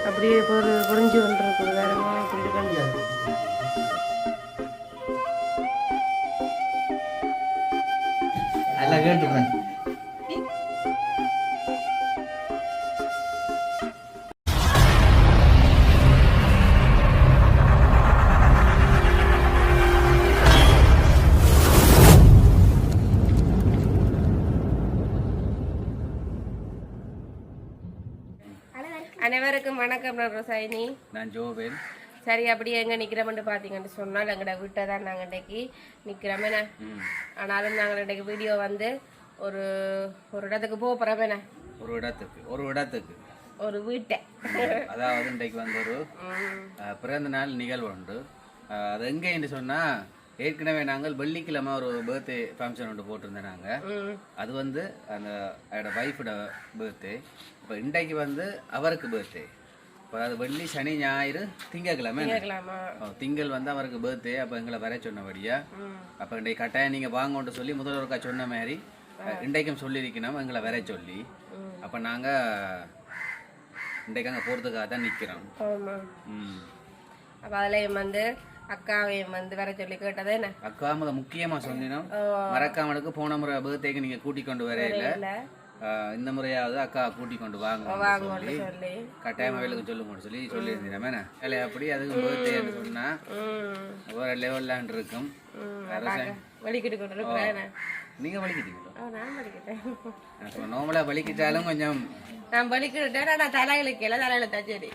அப்படியே பொறிஞ்சு கொண்டிருக்குது வேற அப்படி இருக்க எல்லாம் கேட்டுருக்கேன். அனைவருக்கும் வணக்கம். நான் ரோசாயினி. நான் ஜோவேல். சரி, அப்படியே எங்கே நிற்கிறோம்னு பார்த்தீங்கன்னு சொன்னால் எங்களோட வீட்டை தான் நாங்கள் இன்றைக்கி நிற்கிறோமேண்ணே. ஆனாலும் நாங்கள் இன்றைக்கு வீடியோ வந்து ஒரு ஒரு இடத்துக்கு போகிறோமேண்ணே. ஒரு வீட்டை அதாவது இன்றைக்கு வந்து ஒரு பிறந்த நாள் நிகழ்வு உண்டு. அது எங்கேன்னு சொன்னால் ஏற்கனவே நாங்கள் வெள்ளிக்கிழமை ஒரு பர்த்டே ஃபங்க்ஷன் ஒன்று போட்டிருந்தேன் நாங்கள். அது வந்து அந்த என்னோட ஒய்ஃபோட பர்த்டே. இப்போ இன்றைக்கு வந்து அவருக்கு பர்த்டே. இப்போ அது வெள்ளி சனி ஞாயிறு திங்கக்கிழமை திங்கள் வந்து அவருக்கு பர்த்டே. அப்போ எங்களை வர சொன்னபடியா அப்போ இன்றைக்கு கட்டாயம் நீங்கள் வாங்கன்னு சொல்லி முதல்வருக்கா சொன்ன மாதிரி இன்றைக்கும் சொல்லியிருக்கணும் எங்களை வர சொல்லி. அப்போ நாங்கள் இன்றைக்கு அங்கே போகிறதுக்காக தான் நிற்கிறோம். அப்போ அதில் வந்து அக்காவையும் வந்து வர சொல்லி கேட்டதே என்ன அக்கா முக்கியமா சொன்னோம். மறக்காமலுக்கு போன முறை பர்த்டேக்கு நீங்க கூட்டி கொண்டு வரையில இந்த முறையாவது அக்கா கூட்டி கொண்டு வாங்க சொல்லி கட்டாயம் வேலைக்கு சொல்லுங்க சொல்லி சொல்லியிருந்தேன். அப்படி அதுக்கு பர்த்டே சொன்னா ஒரு லெவல்லான் இருக்கும். நீங்க வலிக்கிட்டீங்களா? நோமலா வலிக்கிட்டாலும் கொஞ்சம் நான் வலிக்கிட்டேன். நான் தலை இழுக்கல, தலை இழுத்தா சரி.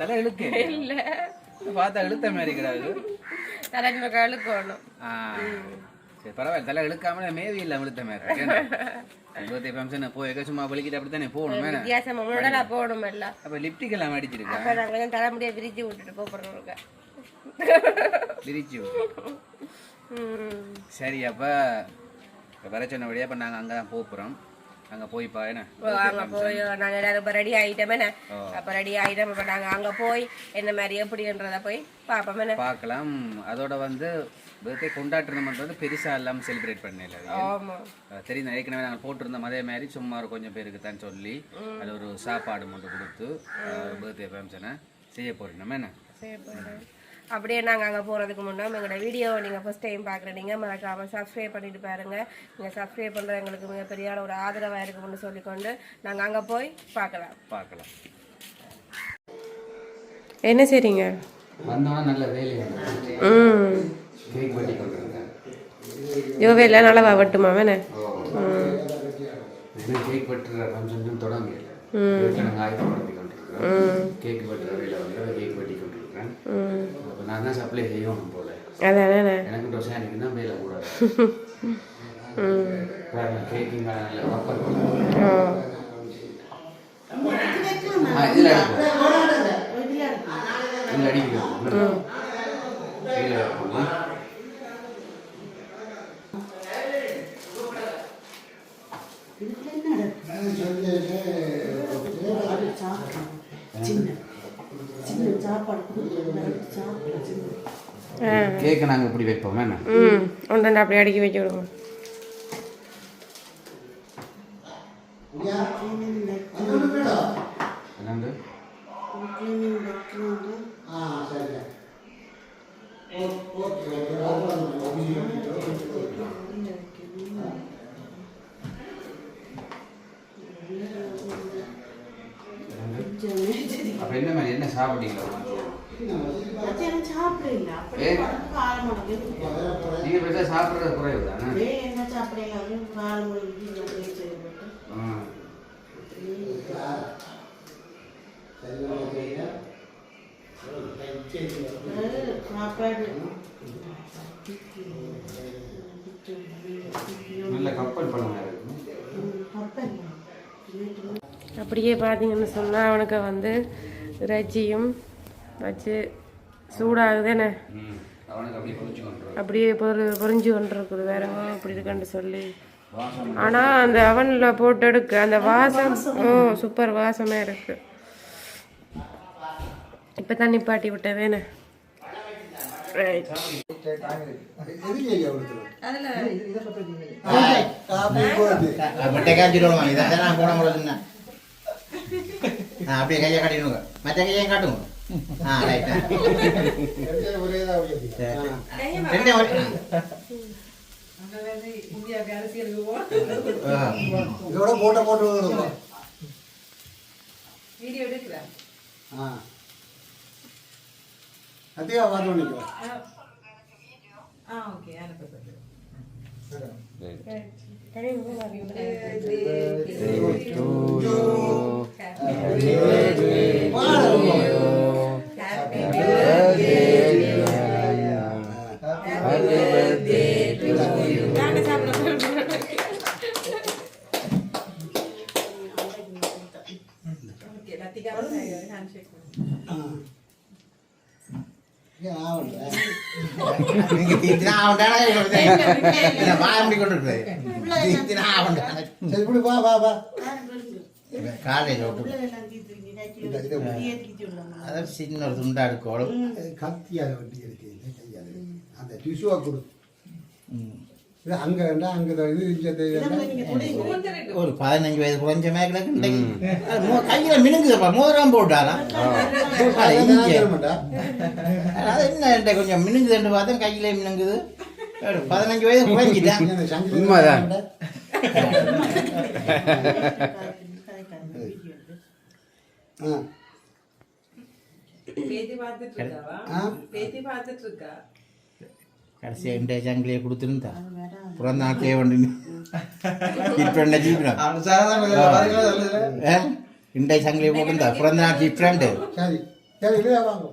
தலை இழுக்க இல்ல பார்த்தா இழுத்த மாதிரி கிடையாது. தலைமுறை இழுக்கணும். சரி, பரவாயில்ல. தலை இழுக்காம மேவி இல்லை இழுத்த மாதிரி. இருபத்தி ஃபங்க்ஷன் போய் சும்மா வலிக்கிட்டு அப்படித்தானே போகணும். வித்தியாசமா போகணும் இல்ல. அப்ப லிப்டிக் எல்லாம் அடிச்சிருக்கேன். அப்ப நான் கொஞ்சம் தலைமுடியை விரிச்சு விட்டுட்டு போறோம். விரிச்சு சரி. அப்ப வர சொன்னபடியா அப்ப நாங்க அங்கதான் போறோம். அங்க போய்ப்பா என்ன அங்க போய் நாங்க எல்லாரும் இப்ப ரெடி ஆயிட்டோம். என்ன அப்ப ரெடி ஆயிட்டோம். இப்ப நாங்க அங்க போய் என்ன மாதிரி எப்படின்றத போய் பாப்போம். என்ன பார்க்கலாம். அதோட வந்து பர்த்டே கொண்டாடுறது பெருசா இல்லாம செலிப்ரேட் பண்ணல. தெரியும், ஏற்கனவே நாங்கள் போட்டிருந்தோம். அதே மாதிரி சும்மா ஒரு கொஞ்சம் பேருக்கு தான் சொல்லி அது ஒரு சாப்பாடு மட்டும் கொடுத்து பர்த்டே ஃபங்க்ஷனை செய்ய போறோம். என்ன செய்ய போறோம். அப்படியே நாங்கள் அங்கே போகிறதுக்கு முன்னாடி எங்களோட வீடியோவை நீங்கள் ஃபஸ்ட் டைம் பார்க்குறீங்க, மறக்காமல் சப்ஸ்கிரைப் பண்ணிட்டு பாருங்கள். நீங்கள் சப்ஸ்கிரைப் பண்ணுறது எங்களுக்கு மிகப்பெரிய ஒரு ஆதரவாக இருக்கும்னு சொல்லிக்கொண்டு நாங்கள் அங்கே போய் பார்க்கலாம். என்ன செய்றீங்க? நல்ல வேலை. யோவே எல்லாம் நல்லா வெட்டுமா வேணே? கேக் வெட்டுற ஃபங்க்ஷன் தொடங்கல. கேக் வெட்டுற வேலை வந்து கேக் வெட்டி கொண்டிருக்கிறேன். நான் தான் சப்ளை செய்யணும் போல. அதானே எனக்கு டொசை எனக்கு தான் வேலை கூடாது. கேக்கிங் நல்ல கப்பல் இதில் அடிக்கிறோம். கேக்க நாங்க இப்படி வைப்போம். ஒன்றா அப்படி அடிக்கி வச்சு விடுவோம். அப்ப என்ன மாதிரி என்ன சாப்பிட்டீங்களா? நீங்க பெருசா சாப்பிடுறது குறைவு தானே? நல்ல கப்பல் பண்ண அப்படியே பார்த்தீங்கன்னு சொன்னால் அவனுக்கு வந்து இறைச்சியும் வச்சு சூடாகுதுன்னு அப்படியே பொறிஞ்சு கொண்டிருக்குது வேற அப்படி இருக்குன்னு சொல்லி. ஆனால் அந்த அவனில் போட்டு எடுக்க அந்த வாசம் சூப்பர் வாசமாக இருக்கு. இப்போ தான் நிப்பாட்டி விட்டேன் வேணே. அப்படியே கையை காட்டிடுங்க மற்ற கையை காட்டுங்க ரைட் இதோட போட்டோ போட்டு வீடியோ எடுக்கிறேன் அதிகா வரணும் நினைக்கிறேன் ஓகே அனுப்புறது சின்ன ஒரு துண்டா எடுக்கணும் கத்தியால வட்டி எடுக்க கையால அந்த டிஷ்யூவா கொடு அங்க வேண்டாம் அங்க ஒரு 15 வயது குறைஞ்ச மேல கையில மினுங்குதுப்பா மோதிரம் போட்டாரா அது என்ன கொஞ்சம் மினுங்குதுன்னு பார்த்தா கையில மினுங்குது 15 வயது குறைஞ்சிட்டேன் உண்மைதான் கடைசி என்கிட்ட சங்கிலியை கொடுத்துருந்தா பிறந்த நாட்களே வந்து கிஃப்ட் ஜீப்னா இன்றைய சங்கிலியை போட்டுருந்தா பிறந்த நாள் கிஃப்ட் சரி சரி வாங்க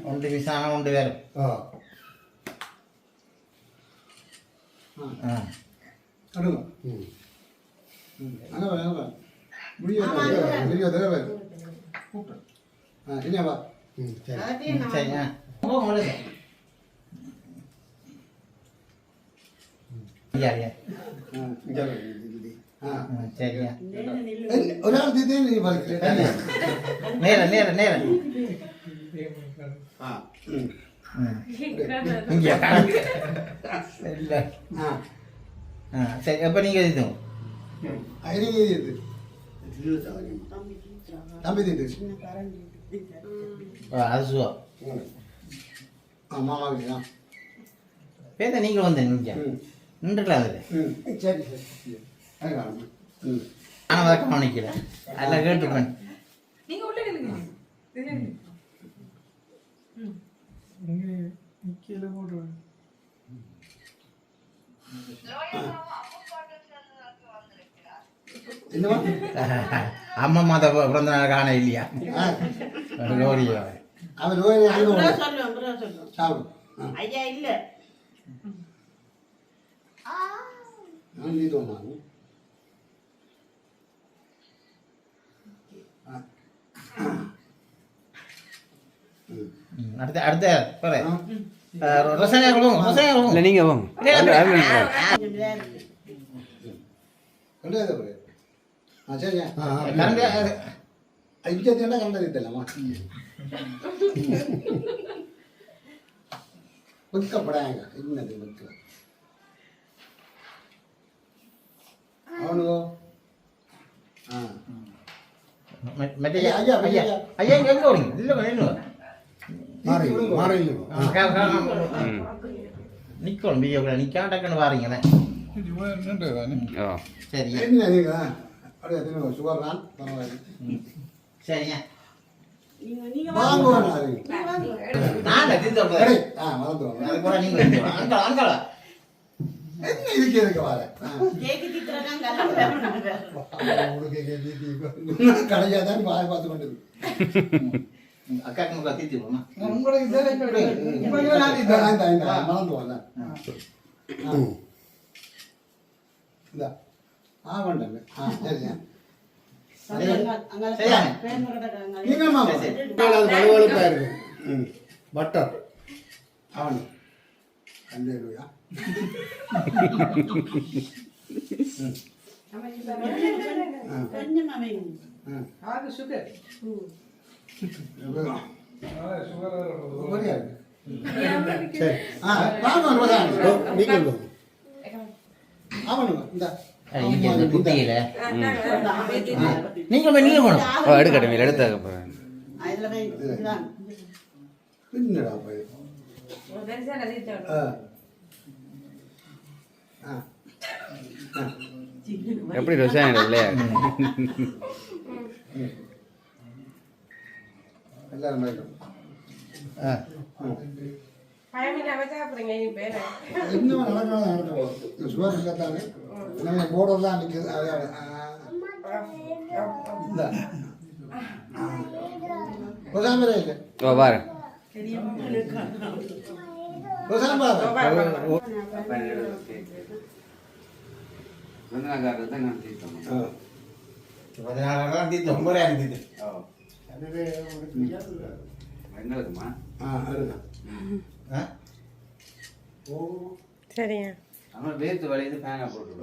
ஒன்று விசான ஒன்று வேறு சரியாவா சரியா சரியா ഒരാൾ നീ പറയുന്നത് നേരെ നേരെ നേരെ சரி அப்போ நீங்கள் இது தம்பி தீட்டு அது சுவா மாமா வீட்டுக்கா பேச நீங்கள் வந்து நின்றுக்கலாம் அதில் சரி சரி அது காணும் நான் அதை கவனிக்கிறேன் அதில் கேட்டுப்பேன் நீங்க உள்ள நில்லுங்க கீழே போட்டு அம்மா மாத பிறந்த நாள் காண இல்லையா லோரியா அவர் ஐயா இல்ல அடுத்த அடுத்த ரசனை இல்லை நீங்கள் வாங்க சரியா ಇಜ್ಜತೆಲ್ಲ ಕಂಡದಿದ್ದಲ್ಲಮ್ಮ ಬದುಕ ಪಡಾಂಗ ಇನ್ನದು ಬದುಕ ಅವನು ಮತ್ತೆ ಅಯ್ಯ ಅಯ್ಯ ಅಯ್ಯ ಹೆಂಗೆ ಹೋಗಿ ಇಲ್ಲ ಏನು மாற நிற்கணும் பிஜேபி நிற்காம டக்குன்னு வாரீங்கண்ணே சரி என்ன நீங்க அப்படியே சுகர் தான் சரிங்க வாங்குவேன் நான் மறந்துடுவோம் அது கூட நீங்கள் அங்கா அங்காளா என்ன இதுக்கு எதுக்கு வர கடையா தான் வாய பார்த்து கொண்டது அக்காக்கு முக்கா தீர்த்து விடுமா மறந்து வந்தேன் ஆவண்டங்க சரியா வலுவலுப்பா இருக்கு பட்டர் அவன் கண்டேருயா அவனுங்க இந்த குட்டியில நீங்க போய் நீங்க போகணும். எடுக்கட்டும் எடுத்தாக்க போகிறேன். என்னடா போய் பெருசா எழுதிட்டோம். எப்படி ருசியான இல்லையா? எல்லாரும் மயக்கம். பயமில்லாம சாப்பிடுங்க இனி பேர். இன்னும் நடக்கணும் சுவர் இல்லத்தானே நம்ம போர்டர் தான் நிற்குது. ரொசாமரே இல்லை ஓ பாரு ரொசாம் எங்களுக்குமா சரியா நம்ம வேர்த்து வளையுது ஃபேனை போட்டு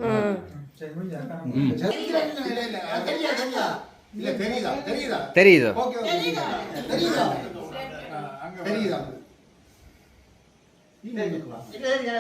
தெரியுதோ தெரியுதா